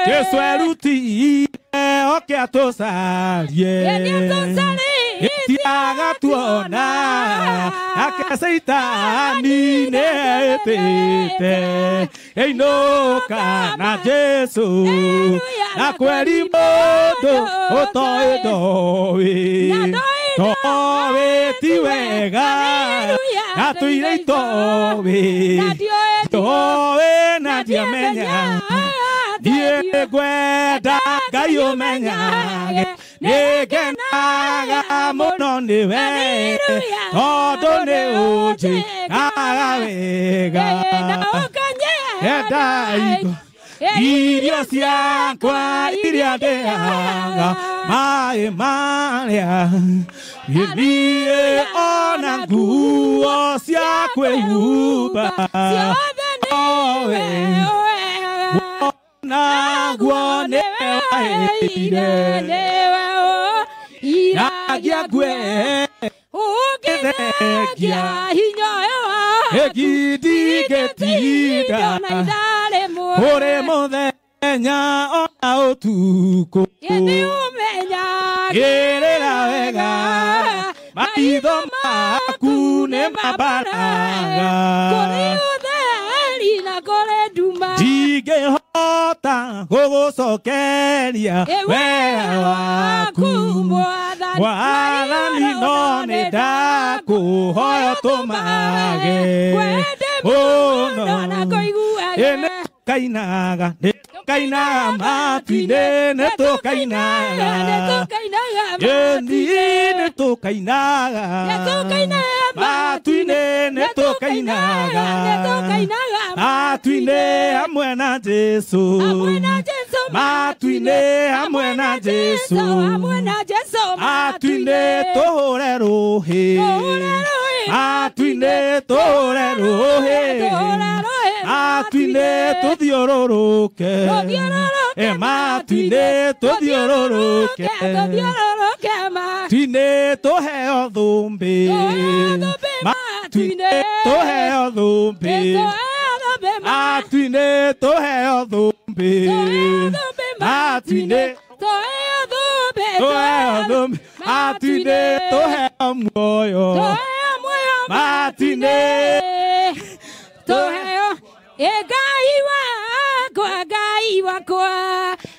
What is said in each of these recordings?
Jesu eruti oke atosarie etiaga tuona akeseitani netete einoka na Jesu na kweli modo otoedoe towe tiwega na tuire itowe towe na diamenya die gweda gayo menya negenaga muno niwe todo ne uji agawega edaigo irio ciakwa iria ndeaga maĩ marĩa gĩthiĩ ona nguo cia kwĩhumba naguo nĩwe waheire iragia ngwe ũngĩthekia hinya ĩgĩtigĩtinda ũrĩ mũthenya ona ũtukũ gĩrĩra wega maitho maku nĩ mambaraga ndingĩhota gũgũcokeria wega waku Mwathani no nĩ ndakũhoya ũtũmage mũno kainaga matu-inĩ nĩtũkainaga nĩtũkainaga matu-inĩ nĩtũkainaga matu-inĩ hamwe na Jesu matu-inĩ hamwe na Jesu matu-inĩ tũhũre rũhĩ matu-inĩ tũhũre rũhĩ matu-inĩ tũthiũrũrũke matu-inĩ tũthiũrũrũke matu-inĩ tũheo thũmbĩ matu-inĩ tũheo thũmbĩ matu-inĩ tũheo thũmbĩ matu-inĩ tũheo thũmbĩ matu-inĩ tũheo muoyo matu-inĩ tũheo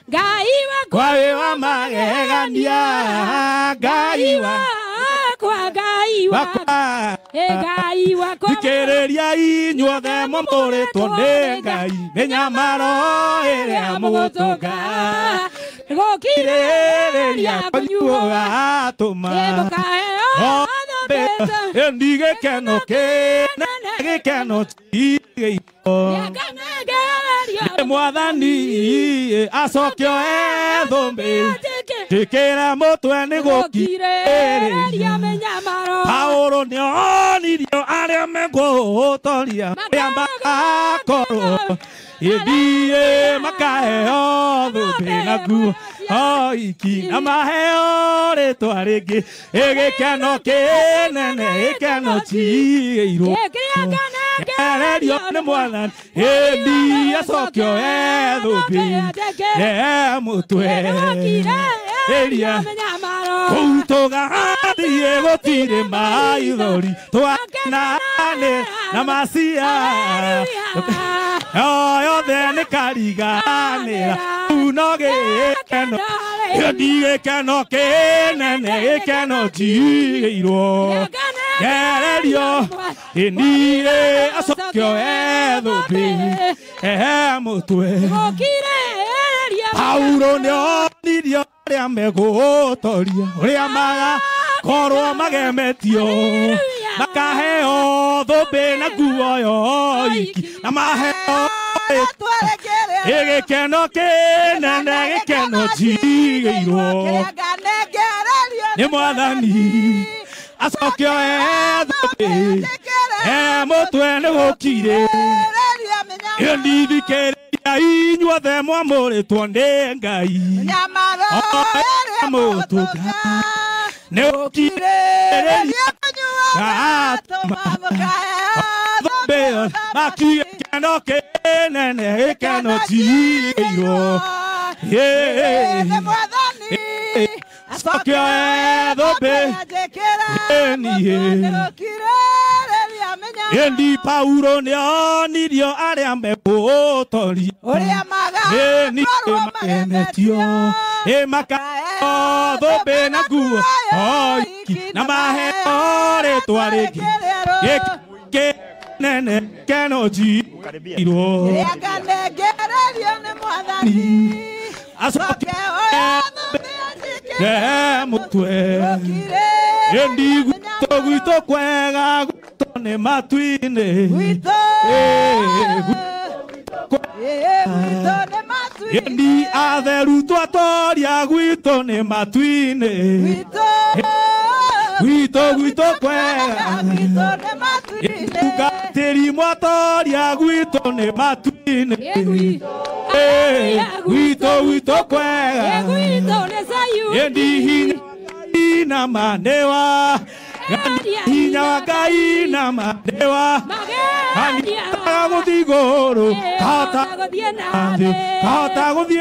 Ngai wakwa we wa magegania Ngai wakwa thikĩrĩria inyuothe mũmũrĩtwo nĩ Ngai mĩnyamaro ĩrĩa mũgũtũnga gũkirĩrĩria kwanyu atũma ni gĩkeno kĩnene gĩkeno tigĩirwo nĩ Mwathani acokio thũmbĩ njĩkĩra mũtwe nĩ gũkirĩrĩria Paũlũ nĩonirio arĩa megũtoria arĩa magakorwo ithiĩ makaheo thũmbĩ na nguo oiki na maheo rĩtwa rĩngĩ gĩkeno kĩnene gĩkeno tigĩirwo ererio nĩ Mwathani ĩni acokio thũmbĩ mũtwe ĩria kũu tũgathiĩ gũtirĩ maithori twakenanĩra na maciara yothe nĩ kariganĩra no gĩkeno gĩkeno kĩnene gĩkeno tigĩirwo gererio ĩni acokio thũmbĩ mũtwe Paũlũ nĩonirio arĩa megũtoria ũrĩa magakorwo magemetio makaheo thũmbĩ na nguo yoiki na maheo gĩkeno kĩnene gĩkeno tigĩirwo nĩ Mwathani acokio thũmbĩ mũtwe nĩ gũkirĩrĩria thikĩrĩria inyuothe mwamũrĩtwo nĩ Ngai mũtũnga nĩ gũkirĩrĩria atũma thũmbĩ Maki keno kenene keno jiro. Yeah. Asokyo edobe. Endi Paulo ne onirio aria mepotori. Oria maga. Ni makenetio. Maka dobe na guo. Na mahe ore twareki. Ke nene keno jiro. Asokyo mutwe. Endi guito kwega ne matuine. Guito ne matuine. Endi atheru twatoria guito ne matuine. Guito kwega. Guito ne matuine. Tukateri mwatoria guito ne matuine. Guito kwega. Guito ne sayu. Endi na manewa. Hinya wakai na manewa. Kata guthigoro. Kata guthie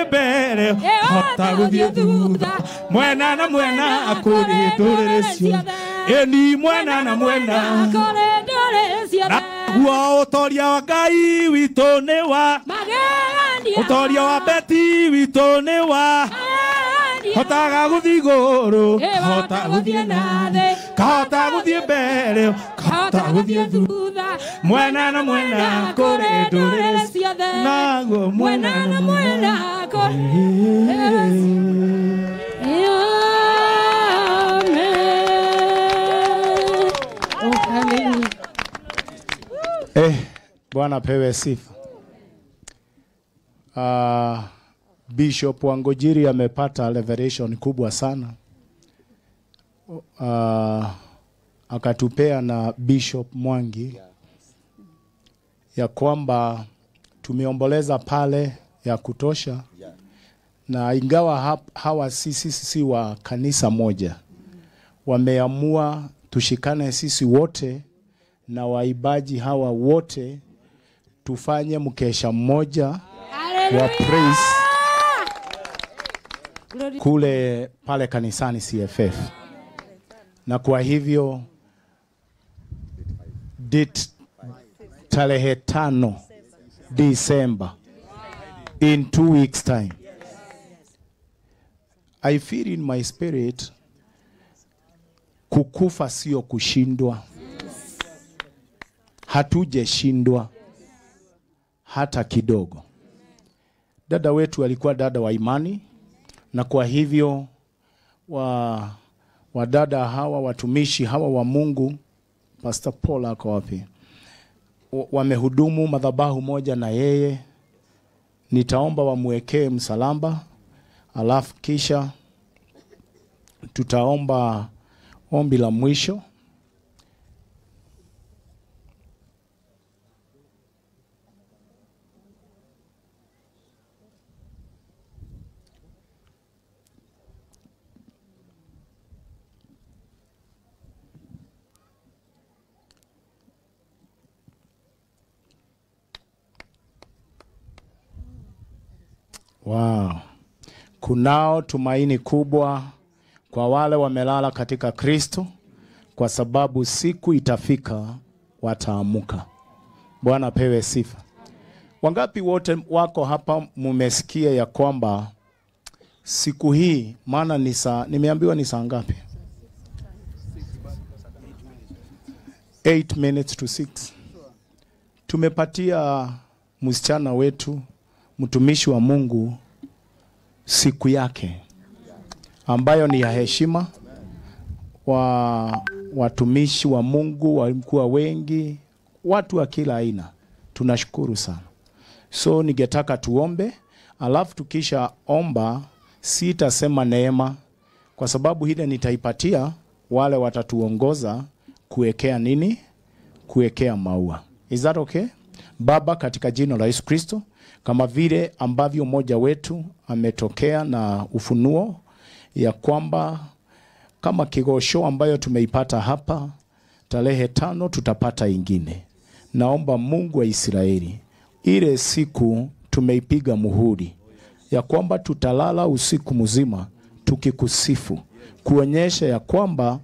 mbere. Kata guthie thutha. Mwena na mwena akuri ndureresio. Eni mwena na mwena akuri ndureresio. Guo utoria wa Ngai witũ nĩ wa. Utoria wa Beti witũ nĩ wa. Hotaga guthi igũrũ, kahota guthie nathĩ, kahota guthie mbere, kahota guthie thutha, mwena na mwena kũrĩ ndũrĩrĩ ciothe, naguo mwena na mwena kũrĩ. Bwana pewe sifa. Bishop Wangojiri amepata revelation kubwa sana. Akatupea na Bishop Mwangi ya kwamba tumeomboleza pale ya kutosha, na ingawa hawa sisi wa kanisa moja, wameamua tushikane sisi wote na waibaji hawa wote tufanye mkesha mmoja wa praise kule pale kanisani CFF. Na kwa hivyo date tarehe 5 December in 2 weeks time. I feel in my spirit kukufa sio kushindwa. Hatujeshindwa hata kidogo. Dada wetu alikuwa dada wa imani, na kwa hivyo wadada hawa watumishi hawa wa Mungu, Pastor Paul ako wapi, wamehudumu madhabahu moja na yeye. Nitaomba wamwekee msalaba, alafu kisha tutaomba ombi la mwisho. Wow. Kunao tumaini kubwa kwa wale wamelala katika Kristo, kwa sababu siku itafika wataamuka. Bwana pewe sifa. Wangapi wote wako hapa mumesikia ya kwamba siku hii, maana nimeambiwa ni saa ngapi? 8 minutes to 6. Tumepatia msichana wetu, mtumishi wa Mungu, siku yake ambayo ni ya heshima. Watumishi wa Mungu walikuwa wengi, watu wa kila aina. Tunashukuru sana. So ningetaka tuombe, alafu tukisha omba sitasema neema, kwa sababu hile nitaipatia wale watatuongoza kuwekea nini? Kuwekea maua. Is that okay? Baba, katika jina la Yesu Kristo, kama vile ambavyo mmoja wetu ametokea na ufunuo ya kwamba kama kigosho ambayo tumeipata hapa, tarehe 5 tutapata ingine. naomba Mungu wa Israeli, ile siku tumeipiga muhuri ya kwamba tutalala usiku mzima tukikusifu, kuonyesha ya kwamba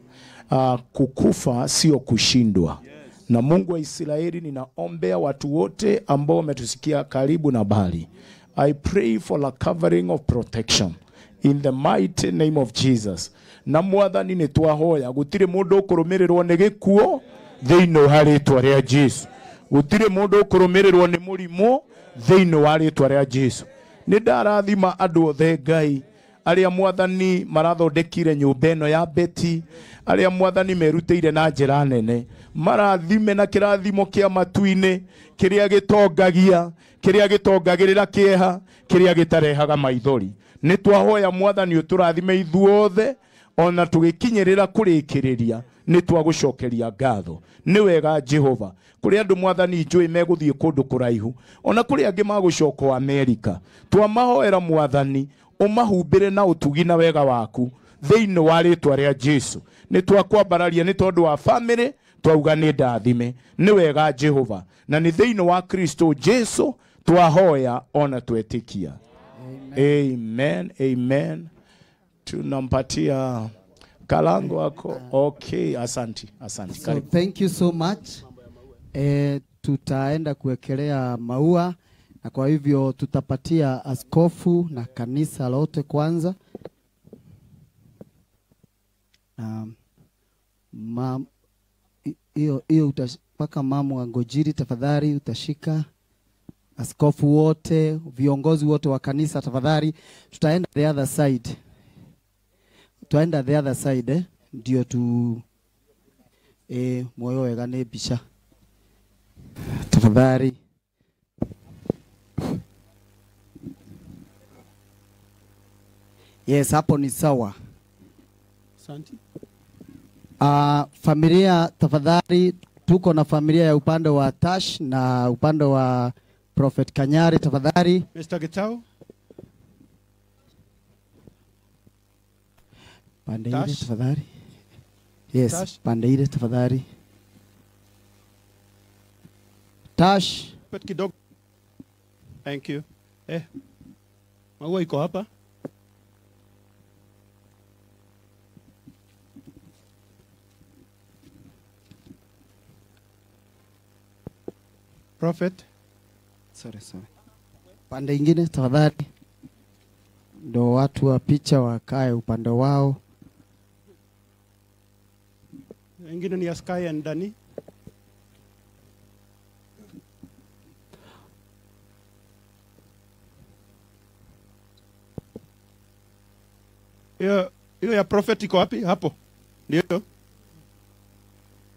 kukufa sio kushindwa. Na Mungu wa Israeli, ninaombea watu wote ambao wametusikia karibu na mbali. I pray for a covering of protection in the mighty name of Jesus. Na mwathani ni twahoya gutire mundu ukurumirirwo ni gikuo thiini wa ritwa ria Jesu. Gutire mundu ukurumirirwo ni murimu thiini wa ritwa ria Jesu. Ni ndarathima andu othe Ngai aria mwathani marathondekire nyumba ino ya Beti, aria mwathani merutĩire na njĩra nene, marathime na kĩrathimo kĩa matu-inĩ kĩrĩa gĩtongagia, kĩrĩa gĩtongagĩrĩra kĩeha, kĩrĩa gĩtarehaga maithori. Nĩ twahoya mwathani ũtũrathime ithuothe, ona tũgĩkinyĩrĩra kũrĩkĩrĩria nĩ twagũcokeria ngatho. Nĩ wega Jehova, kũrĩ andũ mwathani njũĩ megũthiĩ kũndũ kũraihu, ona kũrĩ angĩ magũcoka Amerika, twamahoera mwathani umahumbire na utugi na wega waku thiini wa ritwa ria Jesu. Ni twakwambararia ni tondu wa family, twauga ni ndathime. Ni wega Jehova, na ni thiini wa Kristo Jesu twahoya ona twetikia. Amen. Amen. Tunampatia Kalango wako. Okay, asante. So, thank you so much. Tutaenda kuwekelea maua, na kwa hivyo tutapatia askofu na kanisa lote kwanza. Hiyo utapaka mama wa Ngojiri, tafadhali utashika. Askofu wote, viongozi wote wa kanisa tafadhali. Tutaenda the other side. Ndio moyo wega ne bisha. Tafadhali. Yes, hapo ni sawa. Asante. Familia tafadhali, tuko na familia ya upande wa Tash na upande wa Prophet Kanyari tafadhali. Mr. Gitau. Pande ile tafadhali. Yes, Tash. Pande ile tafadhali. Tash. Pet kidogo. Thank you. Maua iko hapa. Prophet. Sorry. Pande ingine tafadhali. Ndo watu wa picha wakae upande wao. Wengine ni Sky and Dani. Hiyo ya Prophet iko wapi? Hapo. Ndio.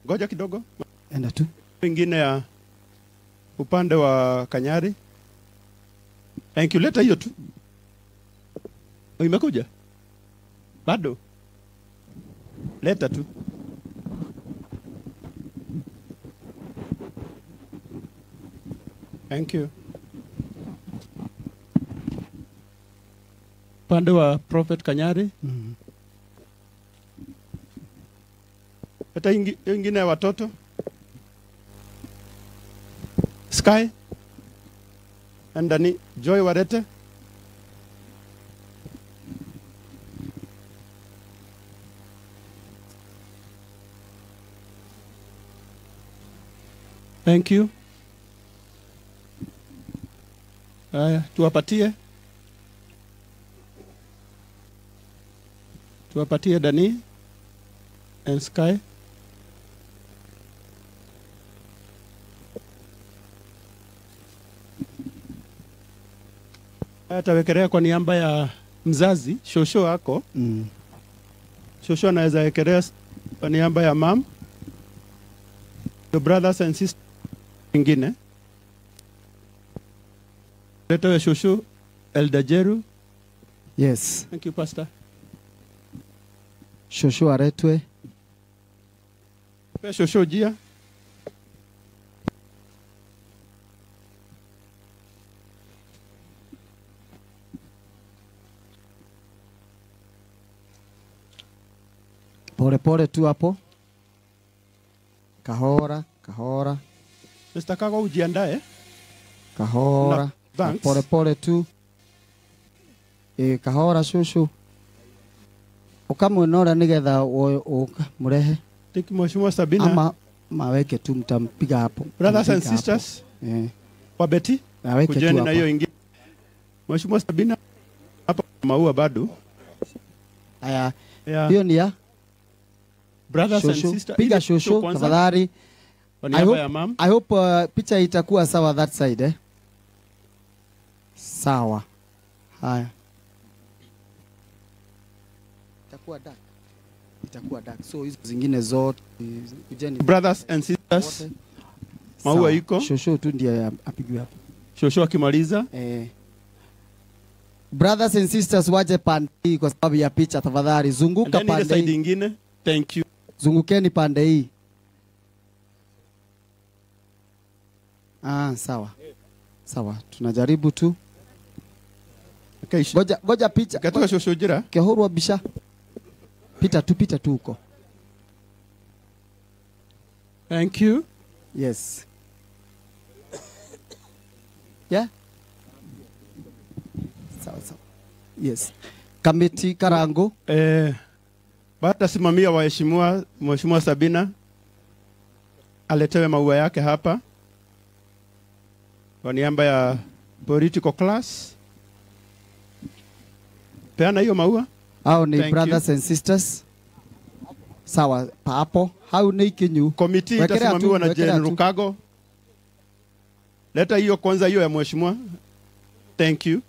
Ngoja kidogo. Enda tu. Wengine ya upande wa Kanyari. Thank you. Leta hiyo tu. Imekuja? Bado? Leta tu. Thank you. Upande wa Prophet Kanyari. Leta ingine ya watoto. Sky. Andani Joy warete. Thank you. Tuwapatie Dani and Sky. Atawekelea kwa niaba ya mzazi, shosho wako. Shosho anaweza wekelea kwa niaba ya mom, your brothers and sisters wengine. Leta shosho Elder Jeru. Yes. Thank you, Pastor. Shosho aretwe. Shosho Jia. Pole tu hapo. Kahora. Mr. Kago ujiandae. Kahora. Thanks. Pole pole tu. Kahora shushu. Ukamwinora nigetha murehe. Thank you Mheshimiwa Sabina. Ama maweke tu mtampiga hapo. Brothers and sisters. Wa Betty. Naweke tu Kujeni hapo. na hiyo ingine. Mheshimiwa Sabina hapa maua bado. Haya. Yeah. Hiyo ni ya Brothers shushu. and sisters. Piga shushu tafadhali. I hope picha itakuwa sawa that side Sawa. Haya. Itakuwa dark. So hizo zingine zote kujeni. Brothers and sisters. Maua iko. Shosho tu ndiye apigwe hapo. Shosho akimaliza. Brothers and sisters waje pande hii kwa sababu ya picha tafadhali. Zunguka pande hii. Side nyingine. Thank you. Zungukeni pande hii. Sawa. Sawa. Tunajaribu tu. Goja picha. Katoka shosho jira. Kehuru bisha. Pita tu huko. Thank you. Yes. Yeah. Sawa. Yes. Kamiti Karango. Baada simamia waheshimiwa Mheshimiwa Sabina aletewe maua yake hapa kwa niaba ya political class. Peana hiyo maua. Hao ni brothers and sisters. Sawa, hapo. Hao ni kinyu. Committee itasimamiwa na Jen Rukago. Leta hiyo kwanza, hiyo ya mheshimiwa. Thank you.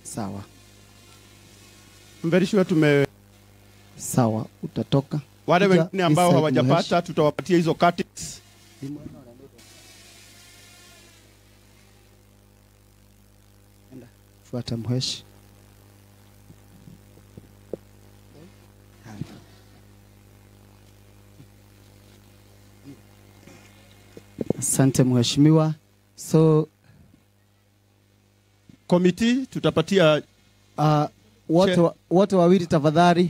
Sawa. Very sure Sawa, utatoka. Wale wengine ambao hawajapata tutawapatia hizo cuttings. Fuata mheshi. Asante mheshimiwa. So committee tutapatia wote wawili tafadhali.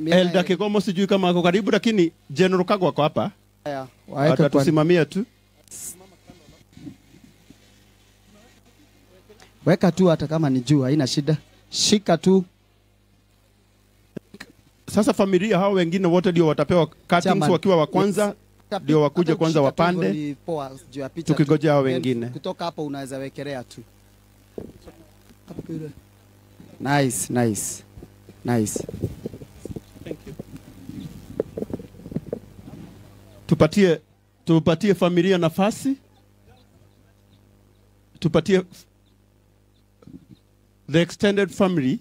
Elda Kigomo sijui kama ako karibu, lakini General Kago wako hapa. Atatusimamia tu. Weka tu hata kama ni juu, haina shida. Shika tu. Sasa familia hao wengine wote ndio watapewa cuttings wakiwa wa kwanza. Ndio wakuje kwanza wapande. Tukigojea hao wengine. Kutoka hapo unaweza wekelea tu. Nice. Thank you. Tupatie familia nafasi. Tupatie the extended family